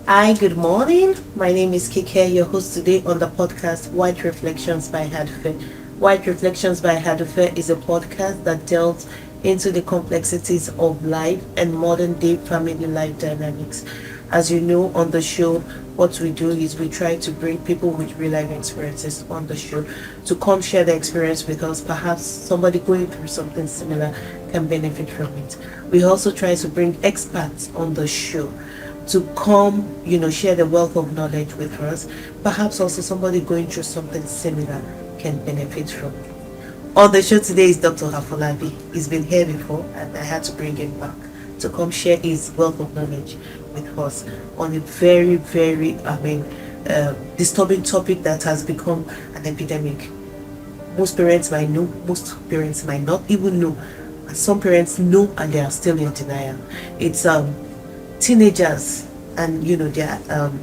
Hi, good morning. My name is Kike, your host today on the podcast White Reflections by Hadufe. White Reflections by Hadufe is a podcast that delves into the complexities of life and modern day family life dynamics. As you know, on the show, what we do is we try to bring people with real life experiences on the show to come share their experience with us. Perhaps somebody going through something similar can benefit from it. We also try to bring experts on the show to come, share the wealth of knowledge with us. Perhaps also somebody going through something similar can benefit from it. On the show today is Dr. Hafolabi. He's been here before, and I had to bring him back to come share his wealth of knowledge with us on a very, very, disturbing topic that has become an epidemic. Most parents might know, most parents might not even know, and some parents know and they are still in denial. It's teenagers and their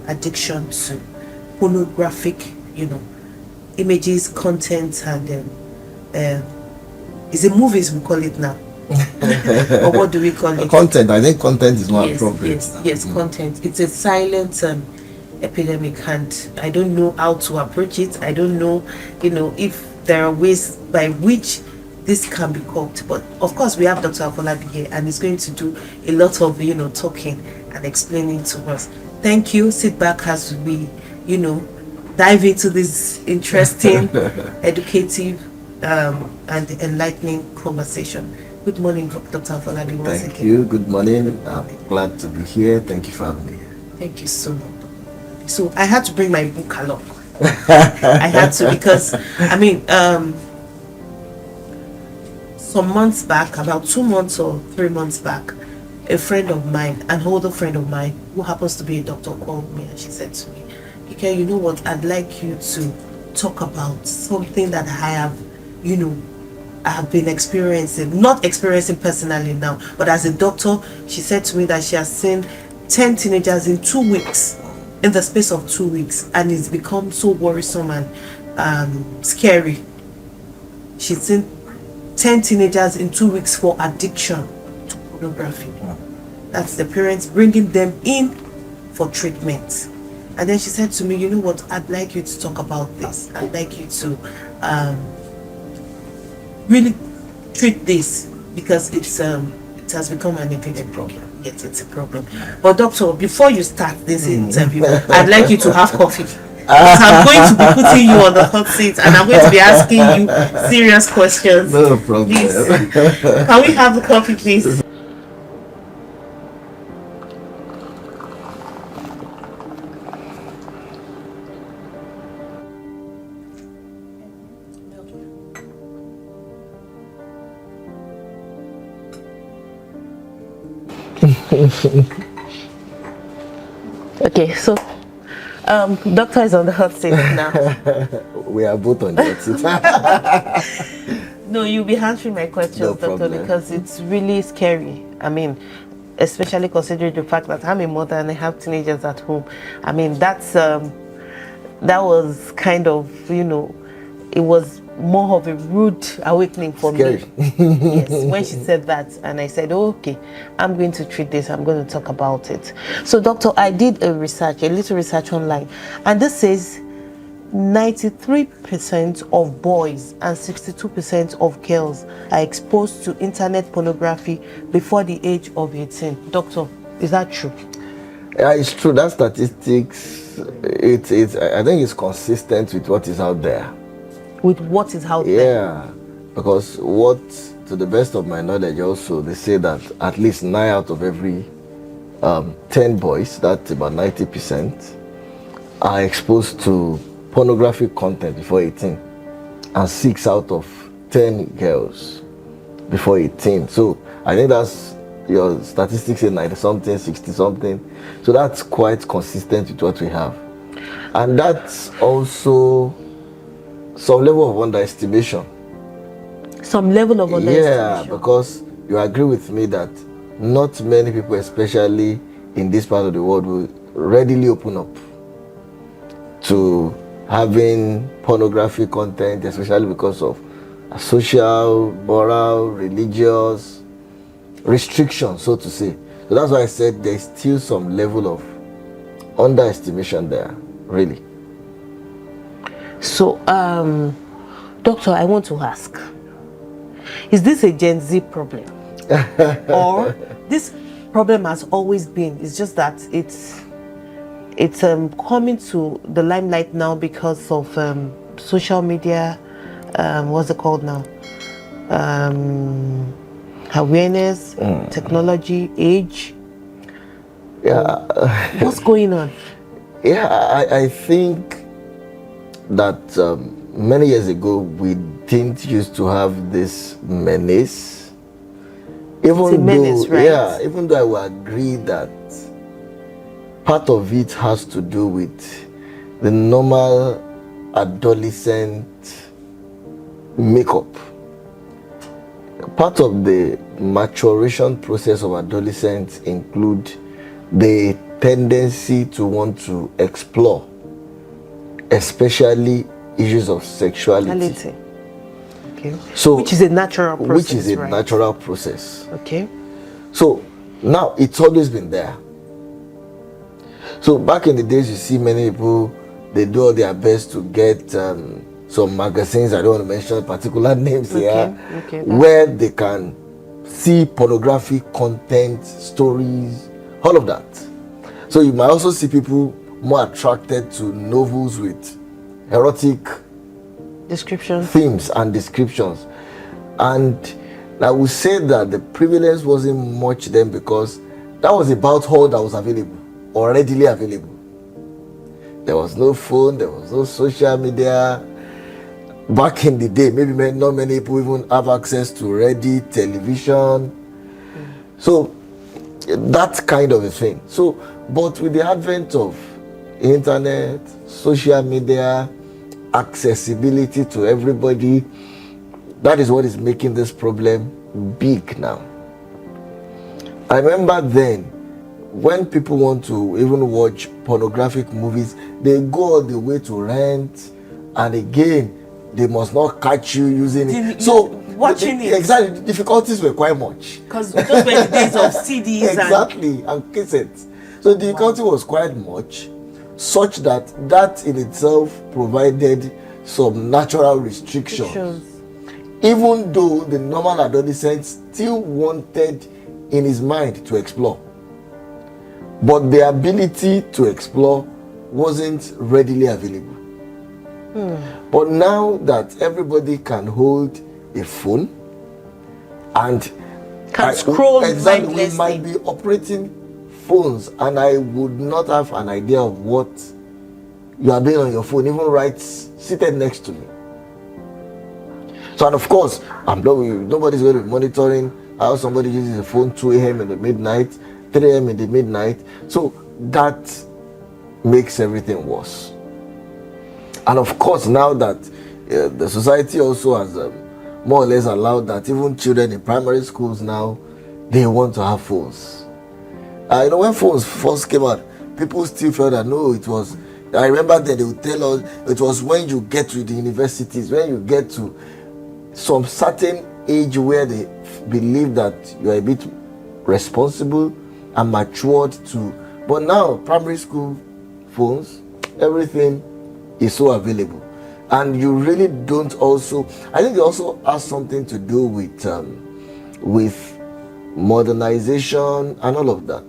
addiction to pornographic images, content, and is it movies we call it now? Or what do we call it? Content. I think content is more appropriate. Yes, content. It's a silent epidemic, and I don't know how to approach it. I don't know if there are ways by which this can be coped. But of course, we have Dr. Afolabi here, and he's going to do a lot of talking and explaining to us. Thank you. Sit back as we dive into this interesting, educative, and enlightening conversation. Good morning, Dr. Afolabi. Thank you. Good morning. I'm glad to be here. Thank you for having me here. Thank you so much. So I had to bring my book along. I had to because some months back, about 2 months or 3 months back, a friend of mine, an older friend of mine who happens to be a doctor, called me and she said to me, "Okay, you know what? I'd like you to talk about something that I have been experiencing, not experiencing personally now, but as a doctor." She said to me that she has seen 10 teenagers in 2 weeks, in the space of 2 weeks, and it's become so worrisome and scary. She's seen 10 teenagers in 2 weeks for addiction to pornography. That's the parents bringing them in for treatment. And then she said to me, "You know what? I'd like you to talk about this. I'd like you to really treat this because it has become an epidemic problem." Yes, it's a problem. But doctor, before you start this interview, I'd like you to have coffee. I'm going to be putting you on the hot seat and I'm going to be asking you serious questions. No problem. Please, can we have the coffee, please? Okay, so doctor is on the hot seat now. We are both on the hot seat. No, you'll be answering my questions, No doctor, problem. because it's really scary. Especially considering the fact that I'm a mother and I have teenagers at home. That was kind of, it was more of a rude awakening for Scary. me. Yes, when she said that, and I said, "Oh, okay, I'm going to treat this. I'm going to talk about it." So, doctor, I did a little research online, and this says 93% of boys and 62% of girls are exposed to internet pornography before the age of 18. Doctor, is that true? Yeah, it's true. That statistics, I think it's consistent with what is out there. With what is out there? Yeah, because to the best of my knowledge also, they say that at least 9 out of every 10 boys, that's about 90%, are exposed to pornographic content before 18, and 6 out of 10 girls before 18. So I think that's your statistics say 90 something, 60 something. So that's quite consistent with what we have. And that's also some level of underestimation. Some level of underestimation. Yeah, because you agree with me that not many people, especially in this part of the world, will readily open up to having pornography content, especially because of social, moral, religious restrictions, so to say. So that's why I said there's still some level of underestimation there, really. So, doctor, I want to ask, is this a Gen Z problem? Or this problem has always been, it's just that it's coming to the limelight now because of social media, what's it called now? Awareness, technology, age. Yeah. What's going on? Yeah, I think that many years ago we didn't used to have this menace. Right? Yeah, even though I would agree that part of it has to do with the normal adolescent makeup. Part of the maturation process of adolescents include the tendency to want to explore, especially issues of sexuality. Okay. So, which is a natural process. Which is a natural process. Okay. So now it's always been there. So back in the days, you see many people, they do all their best to get some magazines, I don't want to mention particular names here, where they can see pornography content, stories, all of that. So you might also see people more attracted to novels with erotic themes and descriptions. And I would say that the prevalence wasn't much then because that was about all that was available or readily available. There was no phone, there was no social media. Back in the day, maybe not many people even have access to ready television. So that kind of a thing. So, but with the advent of internet, social media, accessibility to everybody, that is what is making this problem big now. I remember then, when people want to even watch pornographic movies, they go all the way to rent, and again, they must not catch you using it. So watching it. Exactly, the difficulties were quite much. Because those were the days of CDs exactly, and cassettes. So the difficulty was quite much, such that in itself provided some natural restrictions. Even though the normal adolescent still wanted in his mind to explore. But the ability to explore wasn't readily available. But now that everybody can hold a phone and can scroll exactly, we might be operating phones and I would not have an idea of what you are doing on your phone, even right seated next to me. So, and of course, nobody's going to be monitoring how somebody uses a phone 2 a.m. in the midnight, 3 a.m. in the midnight. So that makes everything worse. And of course, now that the society also has more or less allowed that even children in primary schools now, they want to have phones. When phones first came out, people still felt that no, it was, I remember that they would tell us, it was when you get to the universities, when you get to some certain age where they believe that you are a bit responsible and matured to. But now, primary school phones, everything is so available. And you really don't also, I think it also has something to do with modernization and all of that.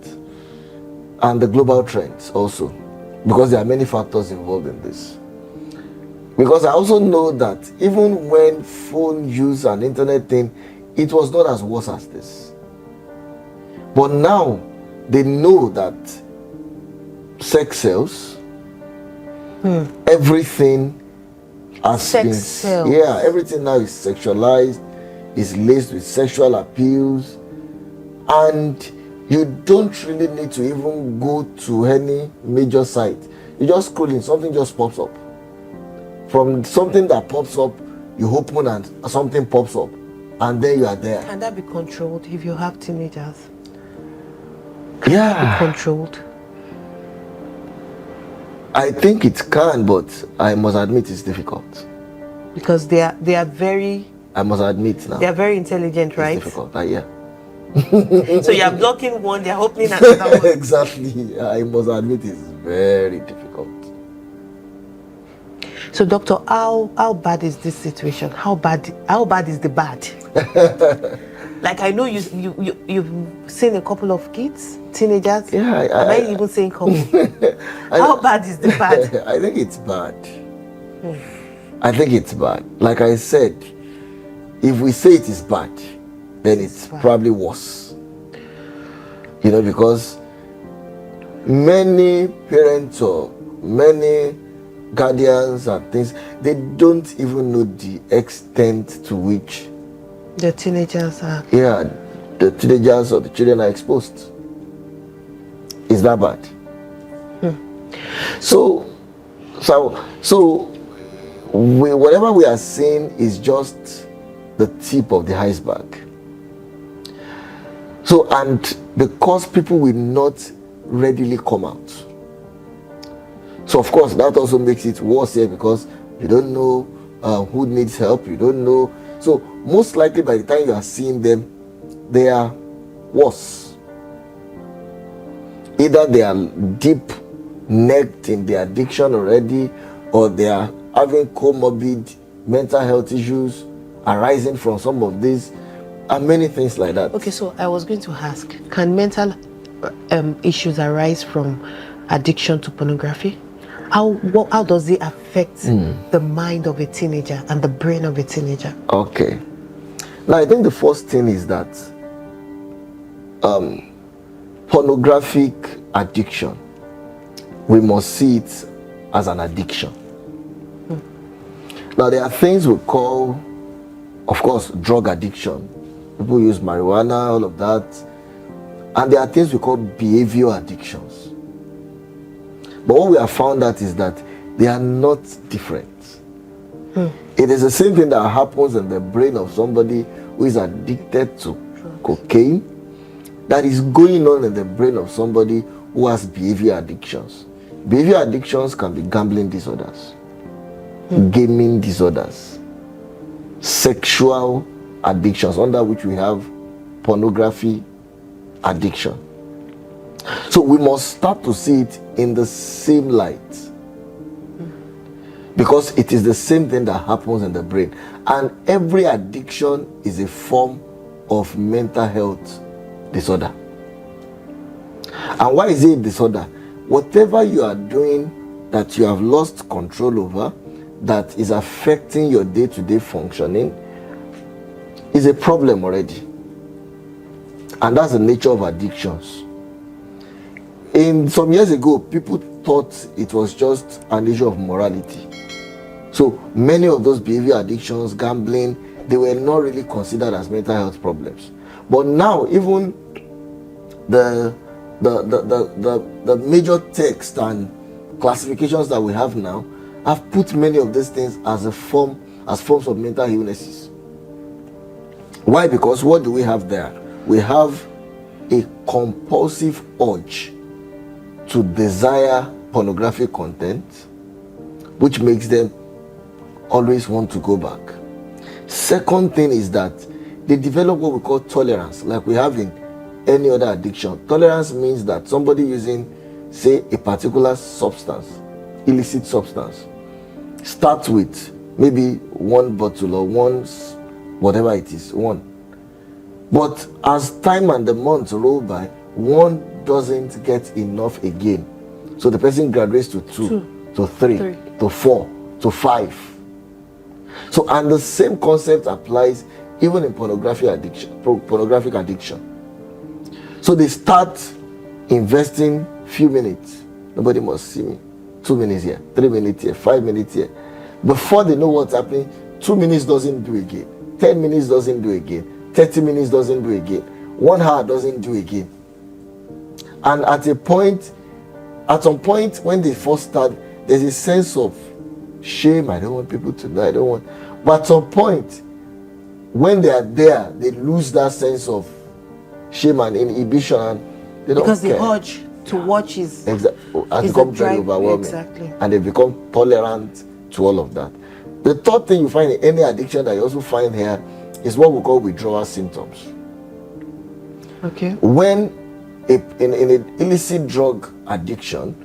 And the global trends also. Because there are many factors involved in this. Because I also know that even when phone use and internet thing, it was not as worse as this. But now, they know that sex sells. Everything has been, everything now is sexualized, is laced with sexual appeals, and you don't really need to even go to any major site. You just scroll in, something just pops up. From something that pops up, you open and something pops up, and then you are there. Can that be controlled if you have teenagers? Can that be controlled? I think it can, but I must admit it's difficult. Because they are very, I must admit now, they are very intelligent, right? It's difficult, yeah. So you're blocking one, they're opening another one. Exactly. I must admit it's very difficult. So doctor, how bad is this situation? How bad is the bad? Like, I know you've seen a couple of kids, teenagers. Yeah, Am I even saying couple? How bad is the bad? I think it's bad. I think it's bad. Like I said, if we say it is bad, then it's probably worse. You know, because many parents or many guardians and things, they don't even know the extent to which the teenagers are. Yeah, the teenagers or the children are exposed. Is that bad? So whatever we are seeing is just the tip of the iceberg. So, and because people will not readily come out, so of course that also makes it worse here, because you don't know who needs help, you don't know. So most likely by the time you are seeing them, they are worse. Either they are deep necked in their addiction already, or they are having comorbid mental health issues arising from some of these, and many things like that. Okay, so I was going to ask, can mental issues arise from addiction to pornography? How does it affect the mind of a teenager and the brain of a teenager? Okay. Now, I think the first thing is that pornographic addiction, we must see it as an addiction. Now, there are things we call, of course, drug addiction. People use marijuana, all of that. And there are things we call behavioral addictions. But what we have found out is that they are not different. It is the same thing that happens in the brain of somebody who is addicted to cocaine that is going on in the brain of somebody who has behavior addictions. Behavior addictions can be gambling disorders, gaming disorders, sexual addictions, under which we have pornography addiction. So we must start to see it in the same light, because it is the same thing that happens in the brain, and every addiction is a form of mental health disorder. And why is it a disorder? Whatever you are doing that you have lost control over, that is affecting your day-to-day functioning, is a problem already. And that's the nature of addictions. In some years ago, people thought it was just an issue of morality. So many of those behavior addictions, gambling, they were not really considered as mental health problems. But now, even the major text and classifications that we have now have put many of these things as forms of mental illnesses. Why? Because what do we have there? We have a compulsive urge to desire pornographic content, which makes them always want to go back. Second thing is that they develop what we call tolerance, like we have in any other addiction. Tolerance means that somebody using, say, a particular substance, illicit substance, starts with maybe one bottle or one, whatever it is, one. But as time and the months roll by, one doesn't get enough again. So the person graduates to two, to three, to 4, to 5. So, and the same concept applies even in pornographic addiction. So they start investing few minutes. Nobody must see me. 2 minutes here, 3 minutes here, 5 minutes here. Before they know what's happening, 2 minutes doesn't do again. 10 minutes doesn't do again. 30 minutes doesn't do again. 1 hour doesn't do again. And at some point when they first start, there's a sense of shame. I don't want people to know. I don't want. But at some point, when they are there, they lose that sense of shame and inhibition, and they don't because care. the urge to watch is has become very overwhelming. Exactly. And they become tolerant to all of that. The third thing you find in any addiction that you also find here is what we call withdrawal symptoms. Okay. When in an illicit drug addiction,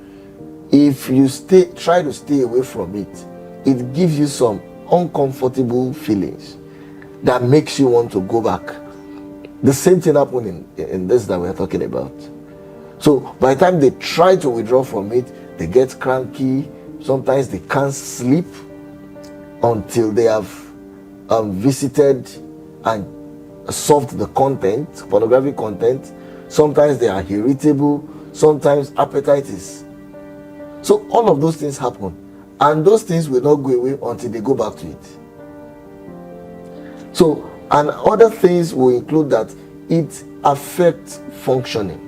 if you try to stay away from it, it gives you some uncomfortable feelings that makes you want to go back. The same thing happened in this that we're talking about. So by the time they try to withdraw from it, they get cranky. Sometimes they can't sleep until they have visited and solved the content, pornographic content. Sometimes they are irritable. Sometimes appetite is. So all of those things happen, and those things will not go away until they go back to it. So, and other things will include that it affects functioning.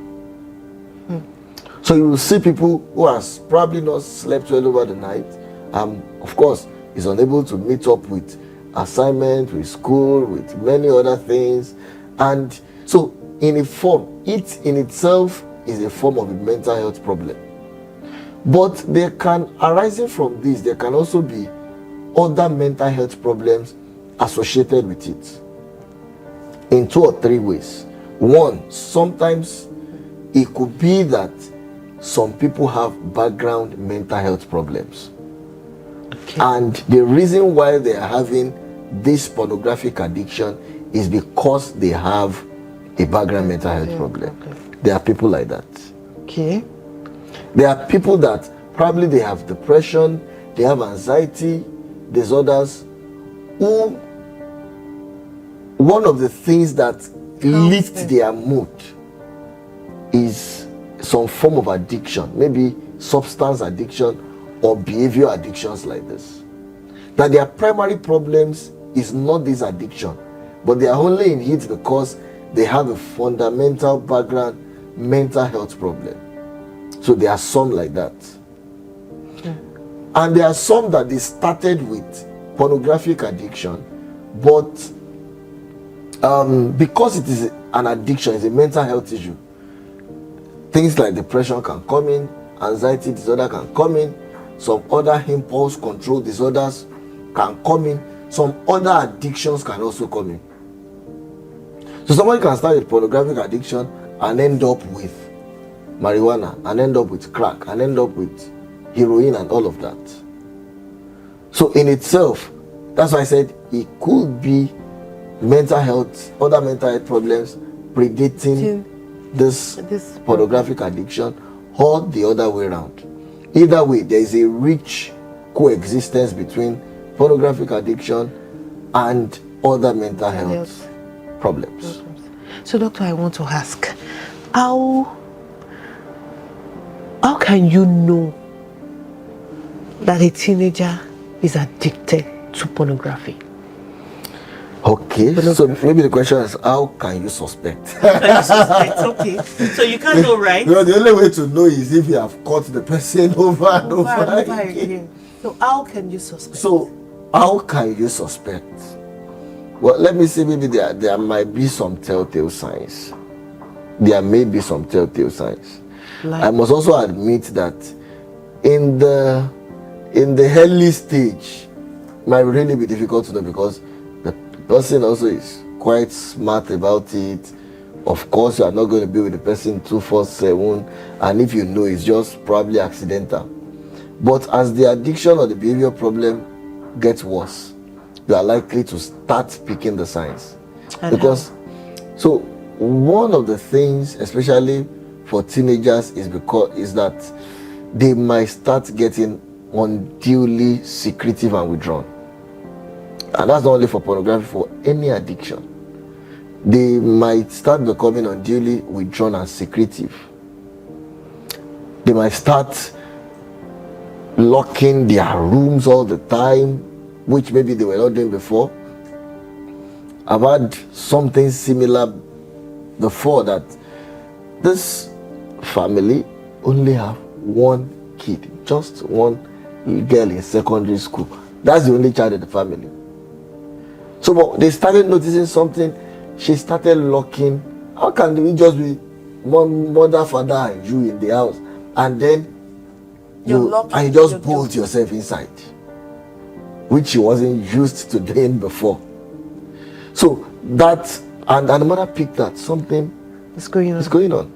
So you will see people who has probably not slept well over the night, of course, is unable to meet up with assignment, with school, with many other things. And so in a form, it in itself is a form of a mental health problem. But there can, arising from this, there can also be other mental health problems associated with it in 2 or 3 ways. One, sometimes it could be that some people have background mental health problems. Okay. And the reason why they are having this pornographic addiction is because they have a background mental health problem. Okay. There are people like that. Okay. There are people that probably they have depression, they have anxiety disorders, who one of the things that lifts their mood is some form of addiction, maybe substance addiction or behavior addictions like this. That their primary problems is not this addiction, but they are only in it because they have a fundamental background mental health problem. So there are some like that. And there are some that they started with pornographic addiction, but because it is an addiction, it's a mental health issue, things like depression can come in, anxiety disorder can come in, some other impulse control disorders can come in, some other addictions can also come in. So somebody can start with pornographic addiction and end up with marijuana, and end up with crack, and end up with heroin and all of that. So in itself, that's why I said it could be mental health, other mental health problems predating this pornographic addiction, or the other way around. Either way, there is a rich coexistence between pornographic addiction and other mental health problems. So doctor, I want to ask, how can you know that a teenager is addicted to pornography? Okay, so maybe the question is, how can you suspect? How can you suspect? Okay, so you can't know, right? Well, the only way to know is if you have caught the person over and over again. So how can you suspect? So how can you suspect? Well, let me say, maybe there might be some telltale signs. There may be some telltale signs. I must also admit that in the early stage, it might really be difficult to know, because the person also is quite smart about it. Of course, you are not going to be with the person 24/7, and if you know, it's just probably accidental. But as the addiction or the behavior problem gets worse, you are likely to start picking the signs. Because so one of the things, especially for teenagers, is that they might start getting unduly secretive and withdrawn. And that's not only for pornography, for any addiction. They might start becoming unduly withdrawn and secretive. They might start locking their rooms all the time, which maybe they were not doing before. I've had something similar before, that this family only have one kid, just one girl in secondary school. That's the only child in the family. So but they started noticing something. She started locking. How can we just be one mother, father, and you in the house, and then you just bolt yourself inside, which she wasn't used to doing before. So that, and the mother picked that something It's going on. It's going on.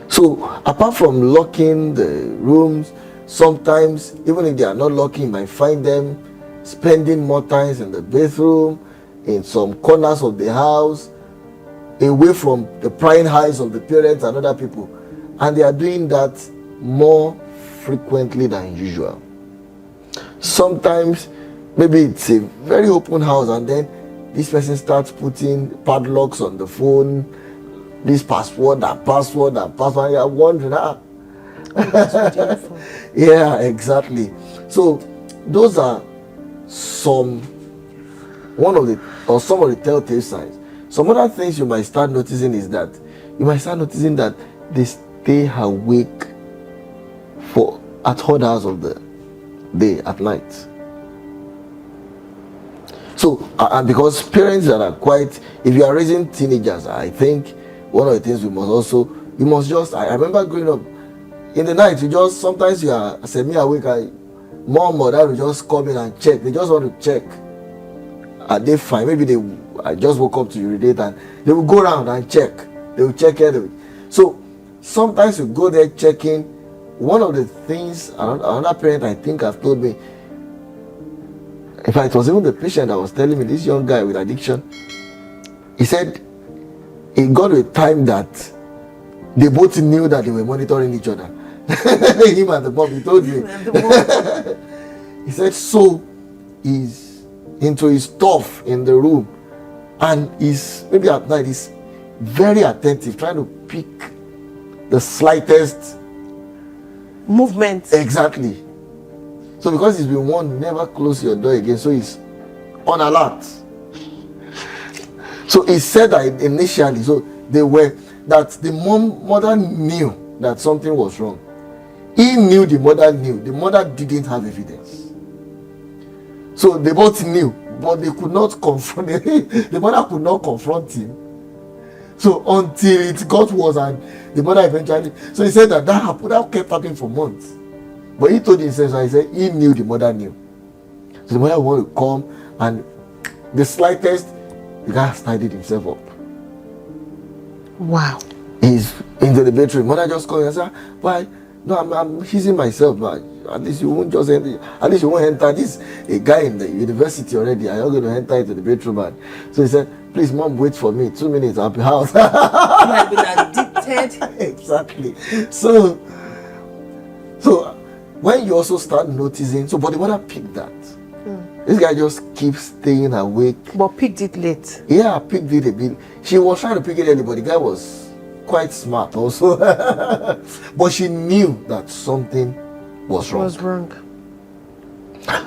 So apart from locking the rooms, sometimes even if they are not locking, you might find them spending more times in the bathroom, in some corners of the house, away from the prying eyes of the parents and other people. And they are doing that more frequently than usual. Sometimes maybe it's a very open house and then this person starts putting padlocks on the phone, this password and password and password. You're wondering, yeah, exactly. So those are some of the telltale signs. Some other things you might start noticing is that they stay awake at odd hours of the day, at night. So and because parents that are quite, if you are raising teenagers, I think one of the things you must just, I remember growing up in the night, sometimes you are semi-awake and mom or dad will just come in and check. They just want to check. Are they fine? Maybe I just woke up to urinate and they will go around and check. They will check anyway. So sometimes you go there checking. One of the things another parent I think have told me, in fact it was even the patient that was telling me, this young guy with addiction, he said it got to a time that they both knew that they were monitoring each other. Him and the mom, he told me. He said, so he's into his stuff in the room and maybe at night he's very attentive, trying to pick the slightest movement. Exactly. So because he's been warned, never close your door again, so he's on alert. So he said that initially, so the mother knew that something was wrong. He knew, the mother knew. The mother didn't have evidence. So they both knew, but they could not confront him. The mother could not confront him. So until it got worse and the mother eventually, so he said that kept happening for months. But he told himself, so he said he knew, the mother knew. So the mother wanted to come and the slightest, the guy tidied himself up. Wow. He's into the bedroom. Mother just called and said, why? No, I'm easing myself, but at least you won't enter. This a guy in the university already. I'm not going to enter into the bedroom. And so he said, please, mom, wait for me. 2 minutes, I'll be out. You have been addicted. Exactly. So when you also start noticing, but the mother picked that. This guy just keeps staying awake. But picked it late. Yeah, picked it a bit. She was trying to pick it early, but the guy was quite smart also. But she knew that something was wrong.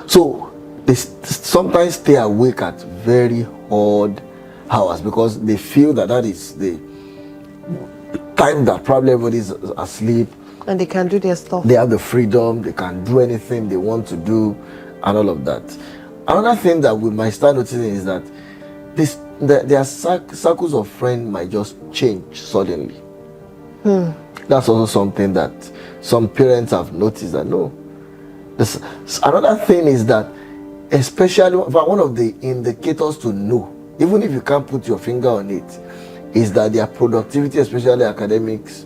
So they sometimes stay awake at very odd hours because they feel that is the time that probably everybody's asleep. And they can do their stuff. They have the freedom, they can do anything they want to do and all of that. Another thing that we might start noticing is that their circles of friends might just change suddenly. That's also something that some parents have noticed that no. Another thing is that, especially one of the indicators to know, even if you can't put your finger on it, is that their productivity, especially academics,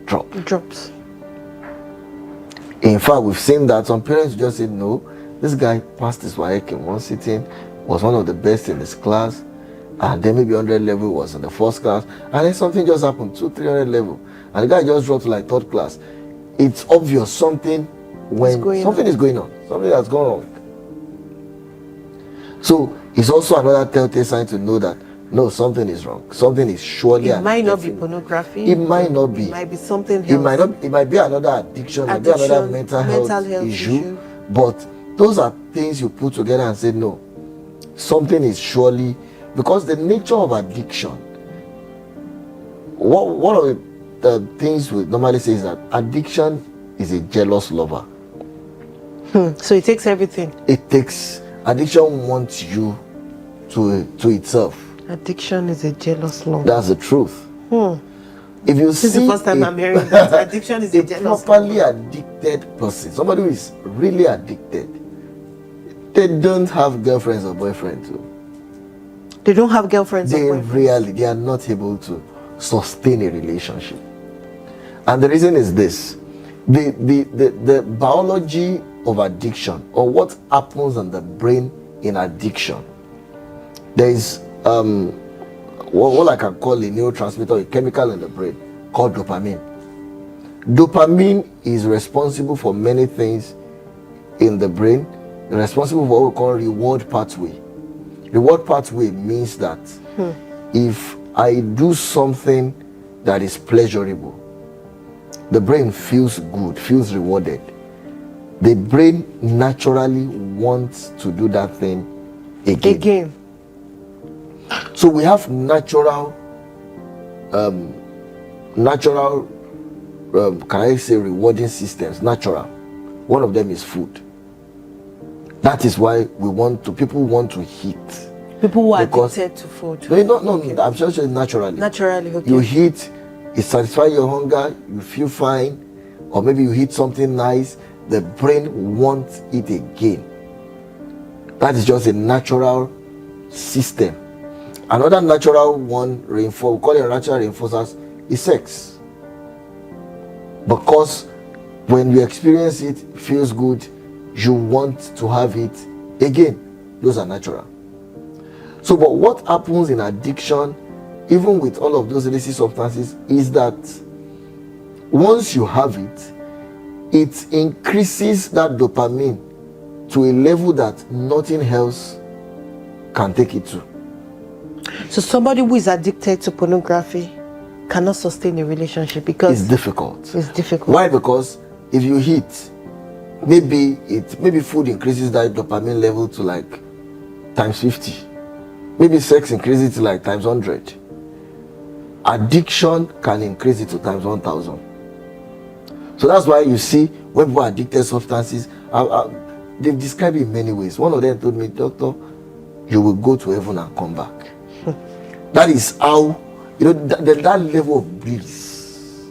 drops. In fact, we've seen that some parents just say, no, this guy passed his WAEC in one sitting, was one of the best in his class, and then maybe 100 level was in the first class, and then something just happened, 200-300 level, and the guy just dropped to like third class. It's obvious something is going on, something that's gone wrong. So it's also another telltale sign to know that no, something is wrong. Something is surely. It might not be pornography. It might not be. It might be something else. It might be another addiction. Maybe another mental health issue. But those are things you put together and say no. Something is surely, because the nature of addiction. One of the things we normally say is that addiction is a jealous lover. So it takes everything. Addiction wants you to itself. Addiction is a jealous lover. That's the truth. If you this is the first time I'm hearing that addiction is a jealous properly addicted person, somebody who is really addicted, they don't have girlfriends or boyfriends too. They don't have girlfriends or boyfriends? They are not able to. sustain a relationship. And the reason is this: the biology of addiction, or what happens in the brain in addiction. There is what I can call a neurotransmitter, a chemical in the brain called dopamine. Dopamine is responsible for many things in the brain. It's responsible for what we call reward pathway. Reward pathway means that if I do something that is pleasurable, the brain feels good, feels rewarded. The brain naturally wants to do that thing again. So we have natural, can I say, rewarding systems? Natural. One of them is food. That is why people want to eat. People who are addicted to food. No, okay. I'm just saying naturally. Naturally, okay. You eat, it satisfies your hunger, you feel fine, or maybe you eat something nice, the brain wants it again. That is just a natural system. Another natural one, we call it natural reinforcers, is sex. Because when you experience it, it feels good, you want to have it again. Those are natural. So, but what happens in addiction, even with all of those illicit substances, is that once you have it, it increases that dopamine to a level that nothing else can take it to. So somebody who is addicted to pornography cannot sustain a relationship because it's difficult. It's difficult. Why? Because if you eat, maybe food increases that dopamine level to like times 50. Maybe sex increases it to like times 100. Addiction can increase it to times 1,000. So that's why you see when people are addicted to substances, they've described it in many ways. One of them told me, "Doctor, you will go to heaven and come back." That is how, that level of bliss.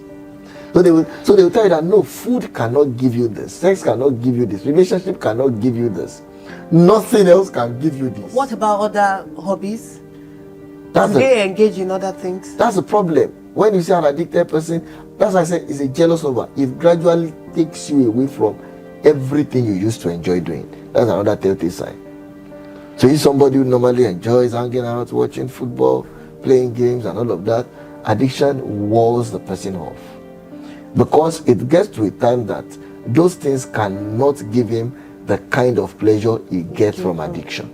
So they will tell you that no, food cannot give you this, sex cannot give you this, relationship cannot give you this, nothing else can give you this. What about other hobbies? They engage in other things. That's the problem. When you see an addicted person, that's why I say it's a jealous lover. It gradually takes you away from everything you used to enjoy doing. That's another telltale sign. So if somebody who normally enjoys hanging out, watching football, playing games and all of that, addiction walls the person off. Because it gets to a time that those things cannot give him the kind of pleasure he gets from addiction.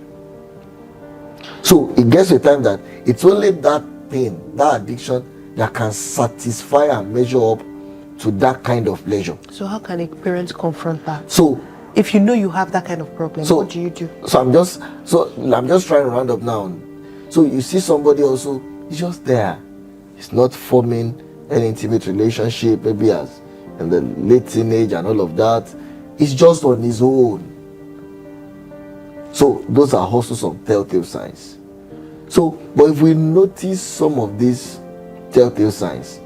So it gets to a time that it's only that thing, that addiction, that can satisfy and measure up to that kind of pleasure. So how can a parent confront that? So if you know you have that kind of problem, what do you do? So I'm just trying to round up now. So you see somebody also, he's just there. He's not forming an intimate relationship, maybe as in the late teenage and all of that. He's just on his own. So those are also some telltale signs. So, but if we notice some of these telltale signs,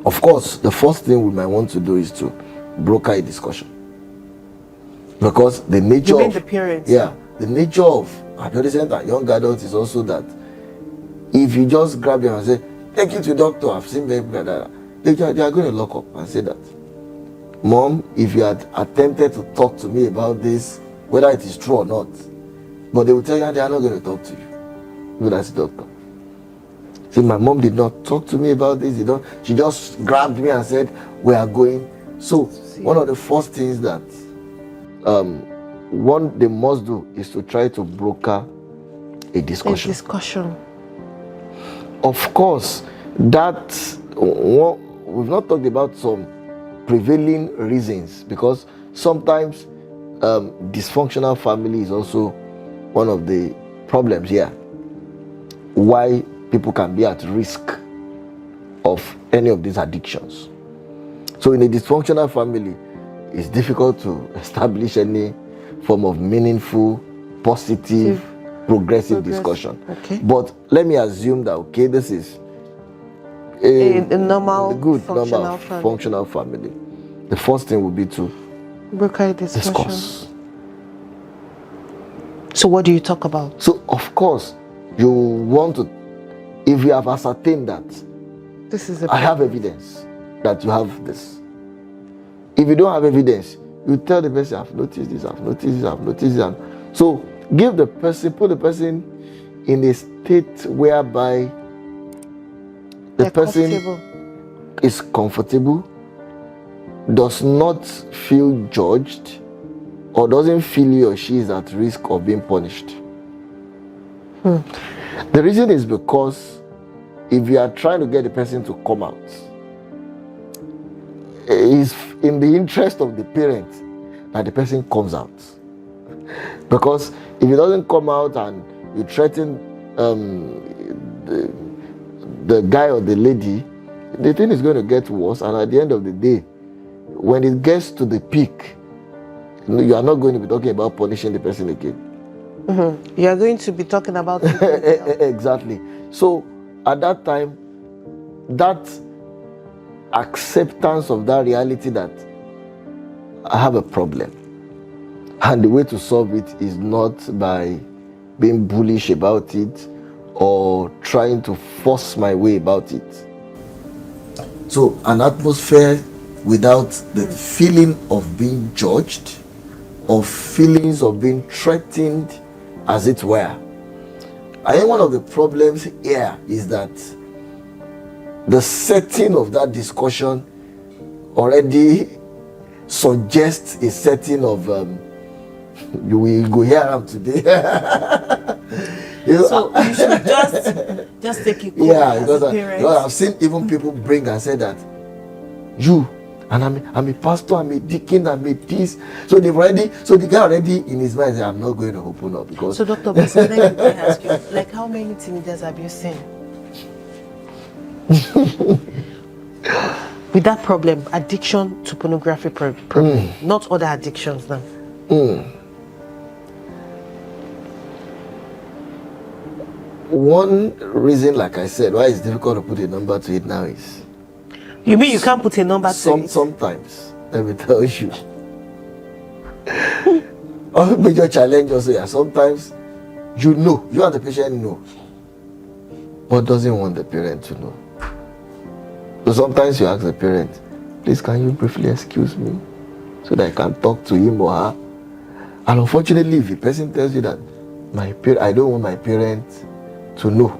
of course, the first thing we might want to do is to broker a discussion. Because the nature of the parents, the nature of adolescent and young adults is also that if you just grab them and say, "Take you to the doctor," I've seen people like that, they are going to lock up and say that, "Mom, if you had attempted to talk to me about this, whether it is true or not," but they will tell you they are not going to talk to you. Even as a doctor. See, my mom did not talk to me about this. She just grabbed me and said, "We are going." So one of the first things that one they must do is to try to broker a discussion. Of course, that we've not talked about some prevailing reasons, because sometimes dysfunctional family is also one of the problems here. Why people can be at risk of any of these addictions. So in a dysfunctional family, it's difficult to establish any form of meaningful, positive, progressive discussion. Okay. But let me assume that, okay, this is a normal, functional family. The first thing would be to discuss. So what do you talk about? So of course, you want to if you have ascertained that, This is a I have evidence that you have this. If you don't have evidence, you tell the person, I've noticed this, I've noticed this, I've noticed this. So put the person in a state whereby the person is comfortable, does not feel judged, or doesn't feel he or she is at risk of being punished. The reason is because if you are trying to get the person to come out, it's in the interest of the parent that the person comes out. Because if he doesn't come out and you threaten the guy or the lady, the thing is going to get worse, and at the end of the day, when it gets to the peak, you are not going to be talking about punishing the person again. You are going to be talking about Exactly. So at that time, that acceptance of that reality that I have a problem, and the way to solve it is not by being bullish about it or trying to force my way about it. So an atmosphere without the feeling of being judged, or feelings of being threatened, as it were. I think one of the problems here is that the setting of that discussion already suggests a setting of you will go here am today. So you should just take it. Yeah, because I've seen even people bring and say that you and I'm a pastor, I'm a deacon, I'm a this. So the guy already in his mind said, I'm not going to open up because. So Dr. Bison, let me ask you, like how many teenagers have you seen with that problem, addiction to pornography problem, not other addictions now? One reason, like I said, why it's difficult to put a number to it now is. You mean you can't put a number to it? Sometimes, let me tell you. Our major challenge also, yeah, sometimes you and the patient know, but doesn't want the parent to know. So sometimes you ask the parent, please can you briefly excuse me so that I can talk to him or her? And unfortunately, if the person tells you that I don't want my parent to know,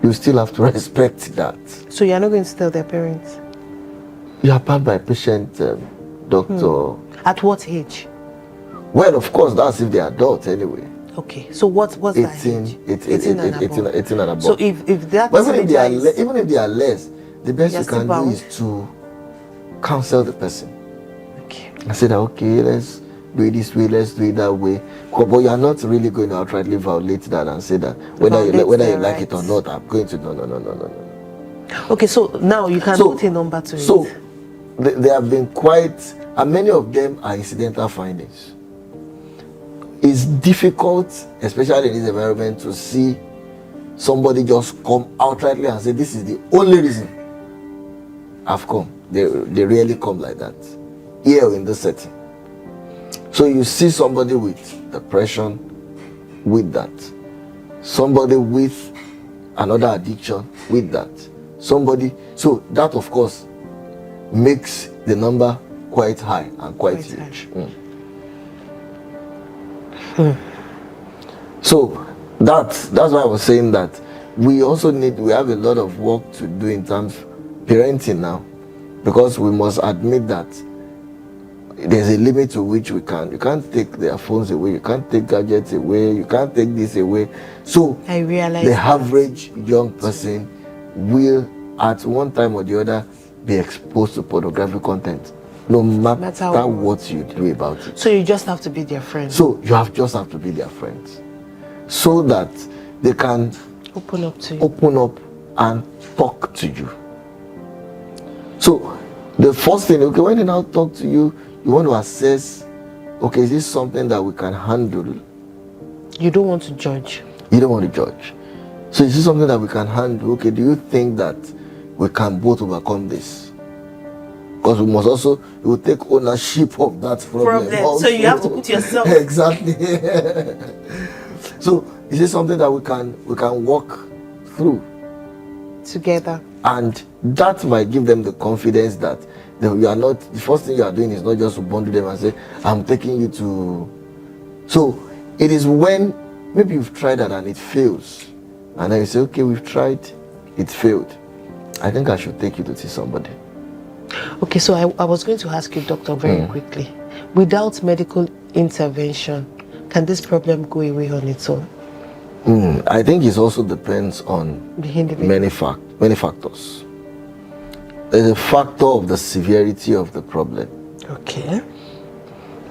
you still have to respect that. So you're not going to tell their parents? You are part by patient, doctor. At what age? Well, of course, that's if they're adults anyway. Okay, so what's that age? 18 and above. So if that, but even if they are less, the best you can do is to counsel the person. Okay. I said, okay, let's do it this way, let's do it that way. But you are not really going to outrightly violate that and say that whether you like it or not, I'm going to no. Okay, so now you can put a number to it. So they have been quite, and many of them are incidental findings. It's difficult, especially in this environment, to see somebody just come outrightly and say, this is the only reason I've come. They rarely come like that here in this setting. So you see somebody with depression with that, somebody with another addiction with that, so that of course makes the number quite high and quite huge. So that's why I was saying that we have a lot of work to do in terms of parenting now, because we must admit that there's a limit to which you can't take their phones away, you can't take gadgets away, you can't take this away. So I realize the average young person will at one time or the other be exposed to pornographic content, no matter what you do about it. So you just have to be their friend. So you just have to be their friends, so that they can open up and talk to you. So the first thing, okay, when they now talk to you, you want to assess, okay, is this something that we can handle? You don't want to judge. You don't want to judge. So is this something that we can handle? Okay, do you think that we can both overcome this? Because we will take ownership of that problem. So you have to put yourself. Exactly. So is this something that we can work through. Together. And that might give them the confidence that you are not, the first thing you are doing is not just to bundle them and say, I'm taking you to. So it is when maybe you've tried that and it fails. And then you say, okay, we've tried, it failed. I think I should take you to see somebody. Okay, so I was going to ask you, doctor, very quickly. Without medical intervention, can this problem go away on its own? I think it also depends on The individual. many factors. There's a factor of the severity of the problem. Okay.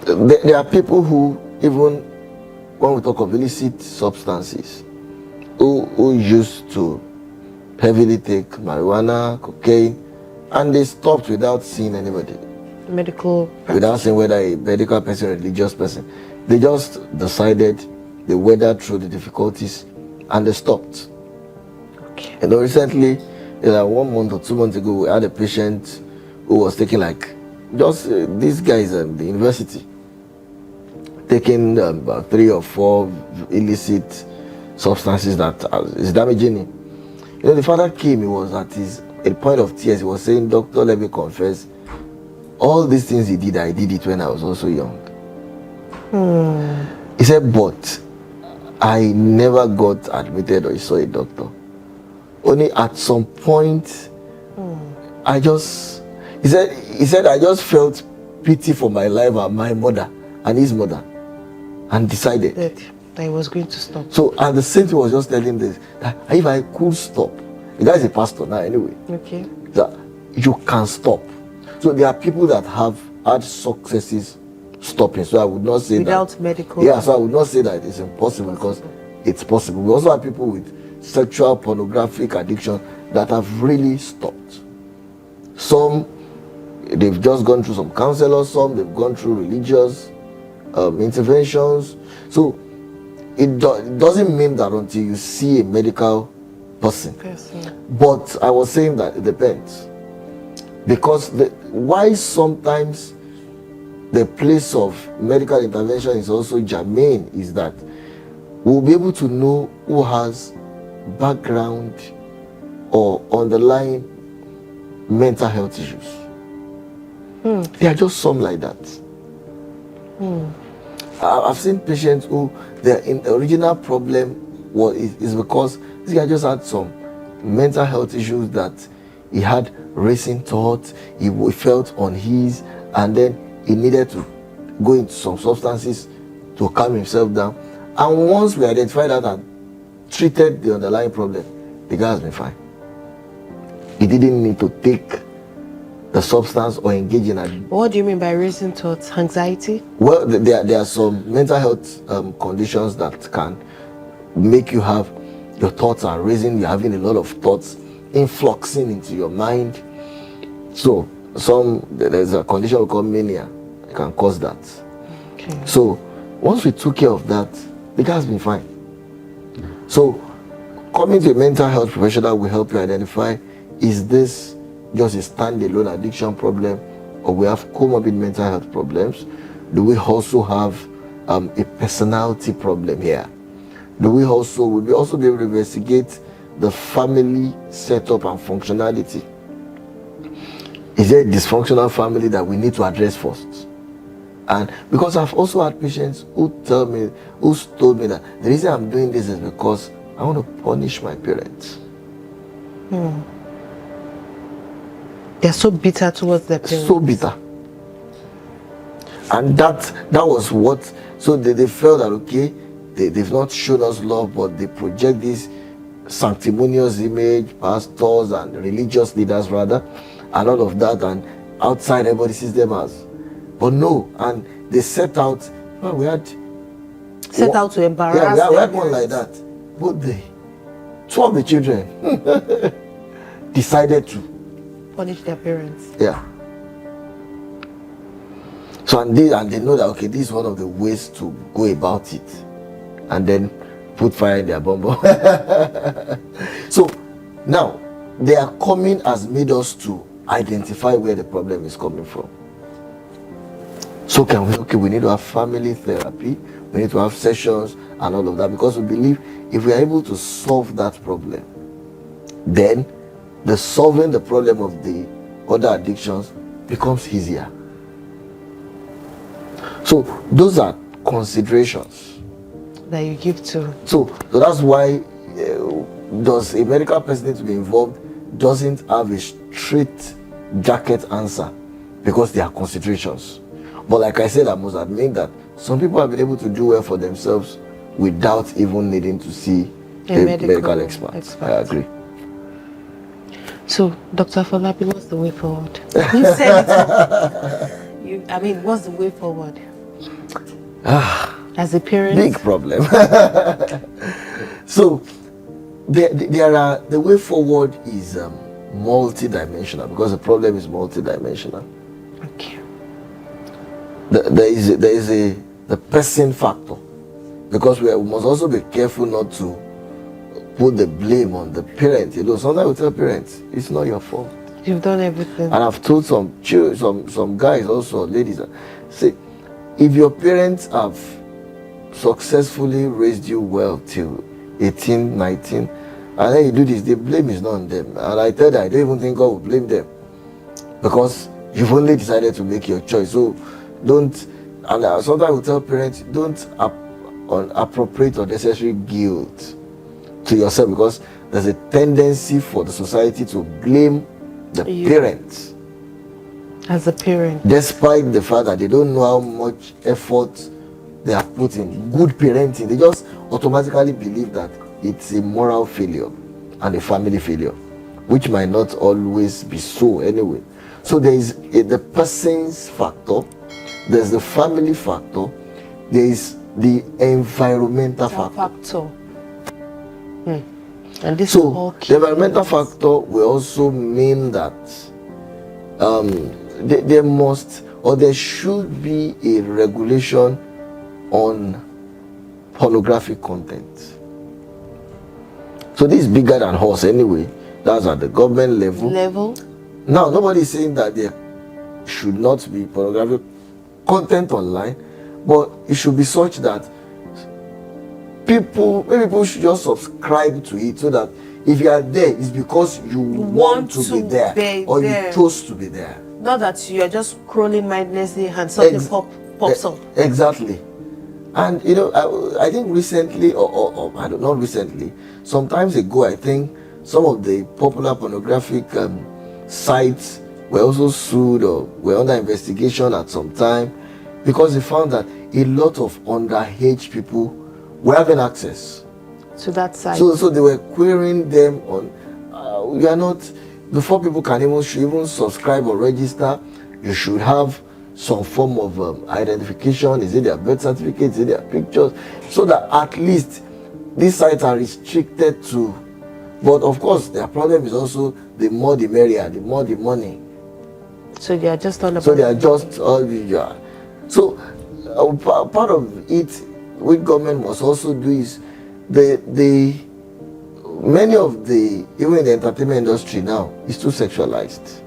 There are people who, even when we talk of illicit substances, who used to heavily take marijuana, cocaine, and they stopped without seeing anybody. Medical. Without seeing whether a medical person or a religious person. They just decided, they weathered through the difficulties, and they stopped. Okay. You know, recently, like 1 month or 2 months ago, we had a patient who was taking these guys at the university, taking about 3 or 4 illicit substances that is damaging him. You know, the father came, he was at a point of tears. He was saying, Doctor, let me confess, all these things he did, I did it when I was also young. He said, but I never got admitted or saw a doctor. Only at some point, he said, I just felt pity for my life and my mother and his mother, and decided That I was going to stop. So, and the saint was just telling this, that if I could stop, the guy is a pastor now anyway, Okay. that you can stop. So there are people that have had successes stopping. So I would not say Without medical. Yeah, so I would not say that it's impossible, because it's possible. We also have people with sexual pornographic addiction that have really stopped. Some, they've just gone through some counselors, some they've gone through religious interventions. So it doesn't mean that until you see a medical person. But I was saying that it depends. Because why sometimes the place of medical intervention is also germane is that we'll be able to know who has background or underlying mental health issues. There are just some like that. I've seen patients who the original problem is because this guy just had some mental health issues, that he had racing thoughts, he felt uneasy, and then he needed to go into some substances to calm himself down. And once we identified that and treated the underlying problem, the guy has been fine. He didn't need to take the substance or engage in it. What do you mean by racing thoughts? Anxiety? Well, there are some mental health conditions that can make you have your thoughts are racing, you're having a lot of thoughts influxing into your mind. So there's a condition we call mania. It can cause that. Okay. So once we took care of that, the guy has been fine. So coming to a mental health professional will help you identify, is this just a standalone addiction problem, or we have comorbid mental health problems? Do we also have a personality problem here? Will we also be able to investigate the family setup and functionality? Is there a dysfunctional family that we need to address first? And because I've also had patients who told me that the reason I'm doing this is because I want to punish my parents. They're so bitter towards their parents. So bitter. And that was what, so they felt that, okay, they've not shown us love, but they project this sanctimonious image, pastors and religious leaders rather, and all of that, and outside everybody sees them as. But no, and they set out, well, we had out to embarrass them. We had them. one like that. But two of the children decided to punish their parents. Yeah. So and they know that, okay, this is one of the ways to go about it, and then put fire in their bum. So now their coming has made us to identify where the problem is coming from. So we need to have family therapy, we need to have sessions and all of that, because we believe if we are able to solve that problem, then the solving the problem of the other addictions becomes easier. So those are considerations that you give to. So that's why does a medical person need to be involved? Doesn't have a straight jacket answer, because there are considerations. But like I said, I must admit that some people have been able to do well for themselves without even needing to see a medical expert. I agree. So, Dr. Folabi, what's the way forward? You said it. What's the way forward? As a parent? Big problem. So, the way forward is multi-dimensional, because the problem is multi-dimensional. Okay. There is the person factor, because we must also be careful not to put the blame on the parent. Sometimes we tell parents, it's not your fault. You've done everything. And I've told some guys also, ladies, say, if your parents have successfully raised you well till 18, 19, and then you do this, the blame is not on them. And I tell them, I don't even think God will blame them, because you've only decided to make your choice. So don't, and sometimes we tell parents, don't appropriate unnecessary guilt to yourself, because there's a tendency for the society to blame the parents. As a parent. Despite the fact that they don't know how much effort they have put in good parenting, they just automatically believe that it's a moral failure and a family failure, which might not always be so anyway. So there is the person's factor, there's the family factor, there is the environmental factor. And this so the environmental factor will also mean that there must, or there should be, a regulation on pornographic content. So this is bigger than us anyway. That's at the government level. Now, nobody is saying that there should not be pornographic content online, but it should be such that maybe people should just subscribe to it, so that if you are there, it's because you want to be there, or you chose to be there. Not that you are just scrolling mindlessly and something pops up. Exactly. And I think recently, or I don't know, recently, sometimes ago, I think some of the popular pornographic sites were also sued or were under investigation at some time, because they found that a lot of underage people were having access to that site. So they were querying them on, you are not, before people can even subscribe or register, you should have some form of identification. Is it their birth certificate? Is it their pictures? So that at least these sites are restricted to. But of course, their problem is also the more the merrier, the more the money. So they are just all about. So they are just all the. So part of it, which government must also do is many of the, even in the entertainment industry now, is too sexualized.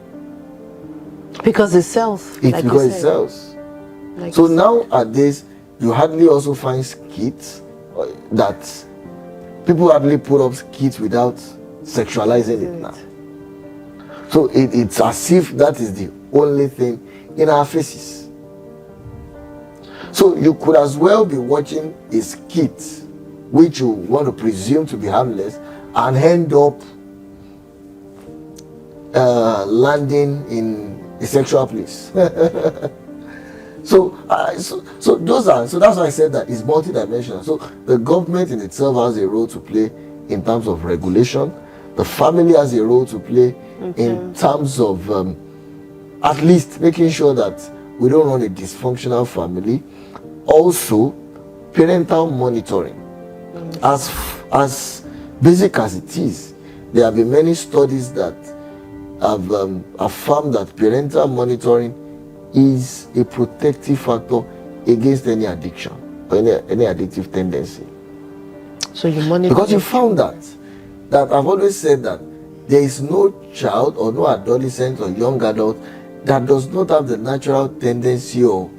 Because it sells. Because it sells. So nowadays, you hardly also find skits that people hardly put up skits without sexualizing it now. So it's as if that is the only thing in our faces. So you could as well be watching a skit which you want to presume to be harmless and end up landing in a sexual place. So that's why I said that it's multidimensional. So the government in itself has a role to play in terms of regulation. The family has a role to play in terms of at least making sure that we don't run a dysfunctional family. Also, parental monitoring. As basic as it is, there have been many studies that have affirmed that parental monitoring is a protective factor against any addiction or any addictive tendency. So you monitor, because you found that I've always said that there is no child or no adolescent or young adult that does not have the natural tendency or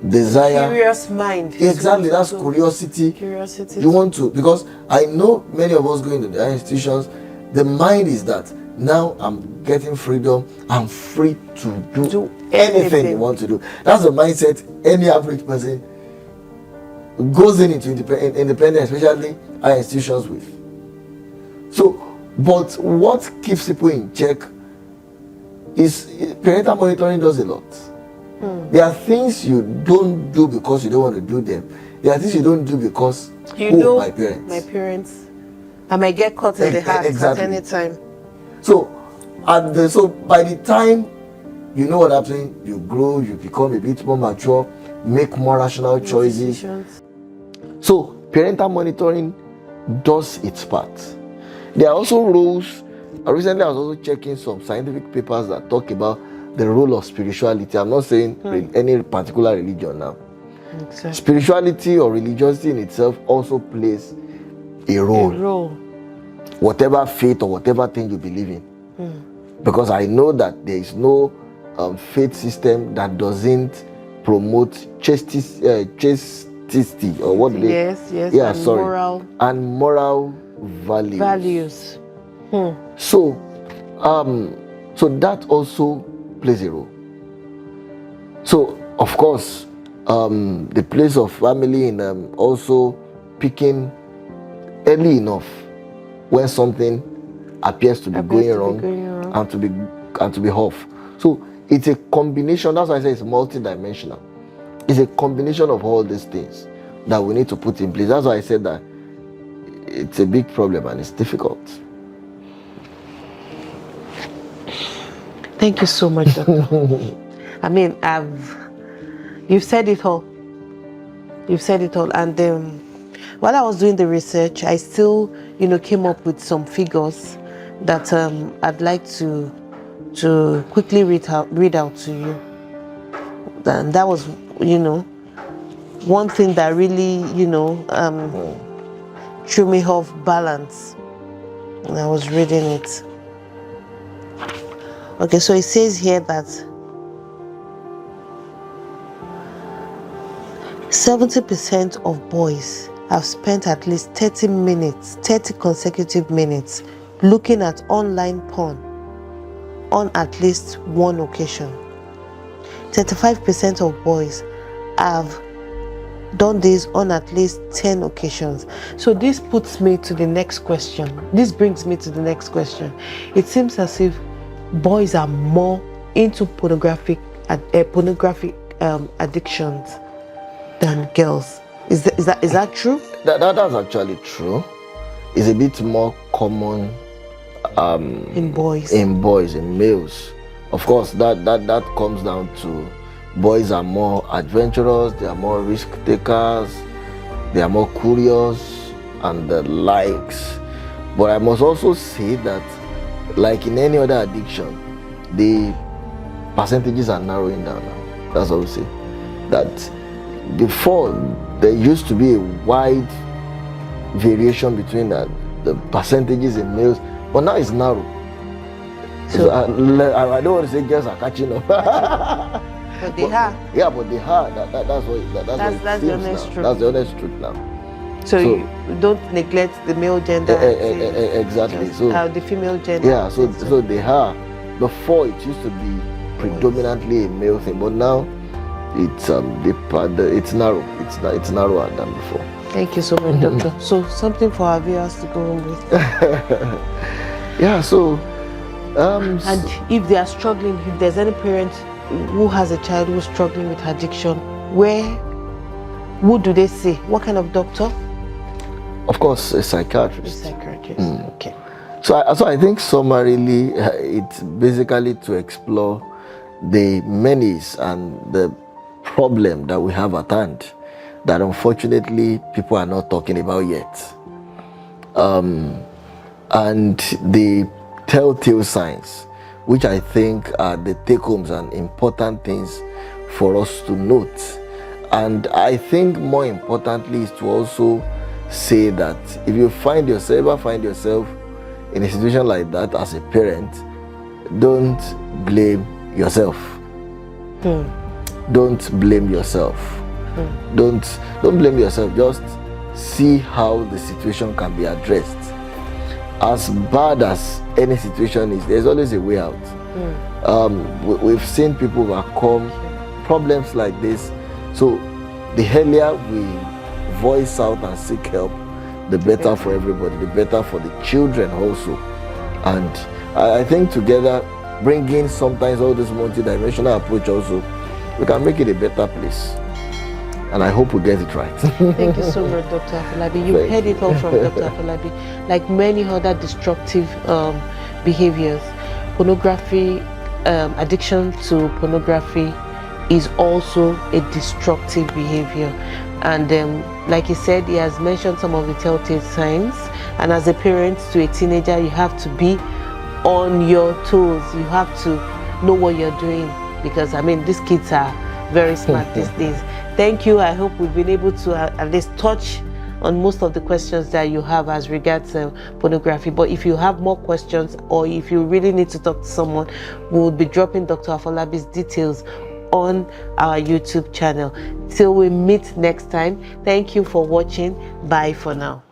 desire. Curious mind. Exactly, that's curiosity. Curiosity. You want to, because I know many of us go into the institutions, the mind is that now I'm getting freedom, I'm free to do anything you want to do. That's the mindset any average person goes into independence, especially our institutions with. So, but what keeps people in check is parental monitoring does a lot. There are things you don't do because you don't want to do them. There are things you don't do because my parents. I might get caught in the act at any time. So, by the time you know what happens, you grow, you become a bit more mature, make more rational choices. So, parental monitoring does its part. There are also rules. Recently, I was also checking some scientific papers that talk about the role of spirituality. I'm not saying any particular religion now. Exactly. Spirituality or religiosity in itself also plays a role. Whatever faith or whatever thing you believe in. Because I know that there is no faith system that doesn't promote chastity or what do they? Yes. Moral values. So that also plays a role. So of course, the place of family in also picking early enough when something appears to be going wrong and to be off. So it's a combination. That's why I say it's multidimensional. It's a combination of all these things that we need to put in place. That's why I said that it's a big problem and it's difficult. Thank you so much, Doctor. I mean, you've said it all. And while I was doing the research, I still, came up with some figures that I'd like to quickly read out to you. And that was, one thing that really, threw me off balance. And I was reading it. Okay, so it says here that 70% of boys have spent at least 30 consecutive minutes looking at online porn on at least one occasion. 35% of boys have done this on at least 10 occasions. So this puts me to the next question. This brings me to the next question. It seems as if boys are more into pornographic addictions than girls. Is that true? That's actually true. It's a bit more common in boys, in males. Of course, that comes down to boys are more adventurous, they are more risk takers, they are more curious and the likes. But I must also say that, like in any other addiction, the percentages are narrowing down now. That's what we say. That before there used to be a wide variation between the percentages in males, but now it's narrow. So I don't want to say girls are catching up. But they are. Yeah, but they are. That's the honest truth. That's the honest truth now. So you don't neglect the male gender. Exactly. So the female gender. Yeah. So they are. Before it used to be predominantly a male thing, but now it's it's narrow. It's narrower than before. Thank you so much, Doctor. So something for our viewers to go home with. Yeah. So. And if they are struggling, if there's any parent who has a child who's struggling with addiction, who do they see? What kind of doctor? Of course, a psychiatrist. Okay. So I think summarily, it's basically to explore the menace and the problem that we have at hand that unfortunately people are not talking about yet. And the telltale signs, which I think are the take-homes and important things for us to note. And I think more importantly is to also say that if you ever find yourself in a situation like that as a parent, don't blame yourself. Don't blame yourself. Don't blame yourself. Just see how the situation can be addressed. as bad as any situation is, there's always a way out. We've seen people overcome problems like this. So the earlier we voice out and seek help, the better for everybody, the better for the children also. And I think together, bringing sometimes all this multi-dimensional approach also, we can make it a better place. And I hope we get it right. Thank you so much, Dr. Afolabi. You heard it all from Dr. Afolabi. Like many other destructive behaviors, pornography, addiction to pornography is also a destructive behavior. And like he said, he has mentioned some of the telltale signs. And as a parent to a teenager, you have to be on your toes. You have to know what you're doing, because I mean, these kids are very smart these days. Thank you. I hope we've been able to at least touch on most of the questions that you have as regards pornography. But if you have more questions, or if you really need to talk to someone, we'll be dropping Dr. Afolabi's details on our YouTube channel. Till we meet next time, thank you for watching. Bye for now.